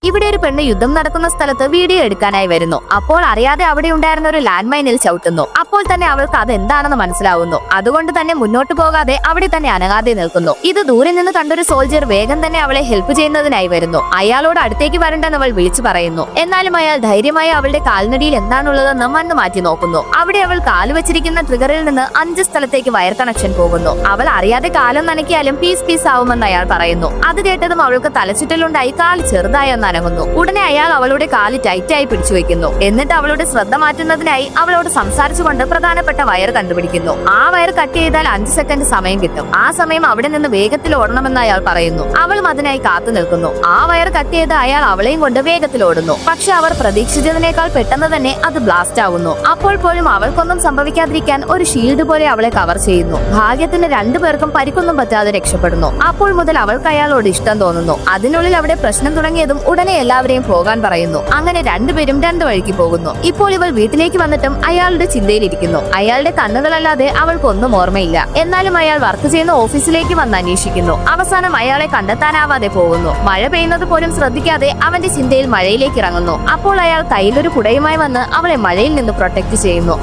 ഇവിടെ ഒരു പെണ്ണ് യുദ്ധം നടക്കുന്ന സ്ഥലത്ത് വീഡിയോ എടുക്കാനായി വരുന്നു. അപ്പോൾ അറിയാതെ അവിടെ ഉണ്ടായിരുന്ന ഒരു ലാൻഡ് മൈനിൽ ചവിട്ടുന്നു. അപ്പോൾ തന്നെ അവൾക്ക് അത് എന്താണെന്ന് മനസ്സിലാവുന്നു. അതുകൊണ്ട് തന്നെ മുന്നോട്ട് പോകാതെ അവിടെ തന്നെ അനങ്ങാതെ നിൽക്കുന്നു. ഇത് ദൂരെ നിന്ന് കണ്ടൊരു സോൾജർ വേഗം തന്നെ അവളെ ഹെൽപ്പ് ചെയ്യുന്നതിനായി വരുന്നു. അയാളോട് അടുത്തേക്ക് വരണ്ടെന്ന് അവൾ വിളിച്ചു പറയുന്നു. എന്നാലും അയാൾ ധൈര്യമായി അവളുടെ കാൽനടിയിൽ എന്താണുള്ളതെന്ന് മണ്ണ് മാറ്റി നോക്കുന്നു. അവിടെ അവൾ കാല് വെച്ചിരിക്കുന്ന ട്രിഗറിൽ നിന്ന് 5 സ്ഥലത്തേക്ക് വയർ കണക്ഷൻ പോകുന്നു. അവൾ അറിയാതെ കാലം നനയ്ക്കിയാലും പീസ് ആവുമെന്ന് അയാൾ പറയുന്നു. അത് കേട്ടതും അവൾക്ക് തലചുറ്റലുണ്ടായി കാല് ചെറുതായി അനങ്ങുന്നു. ഉടനെ അയാൾ അവളുടെ കാല് ടൈറ്റായി പിടിച്ചു വെക്കുന്നു. എന്നിട്ട് അവളുടെ ശ്രദ്ധ മാറ്റുന്നതിനായി അവളോട് സംസാരിച്ചുകൊണ്ട് പ്രധാനപ്പെട്ട വയർ കണ്ടുപിടിക്കുന്നു. ആ വയർ കട്ട് ചെയ്താൽ 5 സെക്കൻഡ് സമയം കിട്ടും. ആ സമയം അവിടെ നിന്ന് വേഗത്തിൽ ഓടണമെന്ന് അയാൾ പറയുന്നു. അവളും അതിനായി കാത്തു നിൽക്കുന്നു. ആ വയർ കട്ട് ചെയ്ത് അയാൾ അവളെയും കൊണ്ട് വേഗത്തിൽ ഓടുന്നു. പക്ഷെ അവർ പ്രതീക്ഷിച്ചതിനേക്കാൾ പെട്ടെന്ന് തന്നെ അത് ബ്ലാസ്റ്റ് ആവുന്നു. അപ്പോൾ പോലും അവൾക്കൊന്നും സംഭവിക്കാതിരിക്കാൻ ഒരു ഷീൽഡ് പോലെ അവളെ കവർ ചെയ്യുന്നു. ഭാഗ്യത്തിന് 2 പേർക്കും പരിക്കൊന്നും പറ്റാതെ രക്ഷപ്പെടുന്നു. അപ്പോൾ മുതൽ അവൾക്ക് അയാളോട് ഇഷ്ടം തോന്നുന്നു. അതിനുള്ളിൽ അവിടെ പ്രശ്നം തുടങ്ങിയതും ഉടനെ എല്ലാവരെയും പോകാൻ പറയുന്നു. അങ്ങനെ 2 പേരും 2 വഴിക്ക് പോകുന്നു. ഇപ്പോൾ ഇവൾ വീട്ടിലേക്ക് വന്നിട്ടും അയാളുടെ ചിന്തയിലിരിക്കുന്നു. അയാളുടെ കണ്ണുകളല്ലാതെ അവൾക്കൊന്നും ഓർമ്മയില്ല. എന്നാലും അയാൾ വർക്ക് ചെയ്യുന്ന ഓഫീസിലേക്ക് വന്ന് അന്വേഷിക്കുന്നു. അവസാനം അയാളെ കണ്ടെത്താനാവാതെ പോകുന്നു. മഴ പെയ്യുന്നത് പോലും ശ്രദ്ധിക്കാതെ അവന്റെ ചിന്തയിൽ മഴയിലേക്ക് ഇറങ്ങുന്നു. അപ്പോൾ അയാൾ കയ്യിലൊരു കുടയുമായി വന്ന് അവളെ മഴയിൽ നിന്ന് പ്രൊട്ടക്ട് ചെയ്യുന്നു.